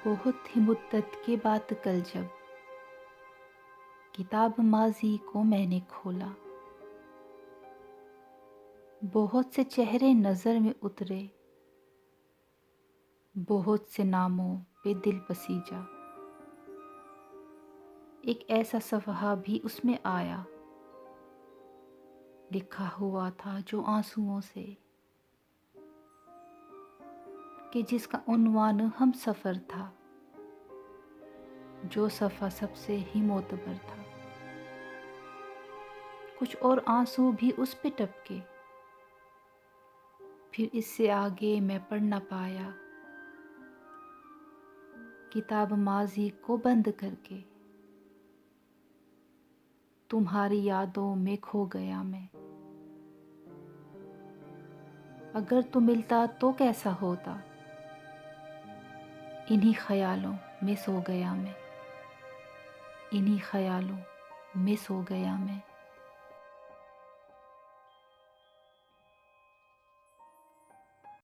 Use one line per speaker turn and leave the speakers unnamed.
बहुत ही मुद्दत के बाद कल जब किताब माज़ी को मैंने खोला, बहुत से चेहरे नज़र में उतरे, बहुत से नामों पे दिल बसीजा। एक ऐसा सफ़हा भी उसमें आया, लिखा हुआ था जो आंसुओं से, कि जिसका उन्वान हम सफ़र था, जो सफ़ा सबसे ही मोतबर था। कुछ और आंसू भी उस पे टपके, फिर इससे आगे मैं पढ़ न पाया, किताब माज़ी को बंद करके तुम्हारी यादों में खो गया मैं। अगर तू मिलता तो कैसा होता, इन्हीं ख्यालों में सो गया मैं, इन्हीं ख्यालों में सो गया मैं।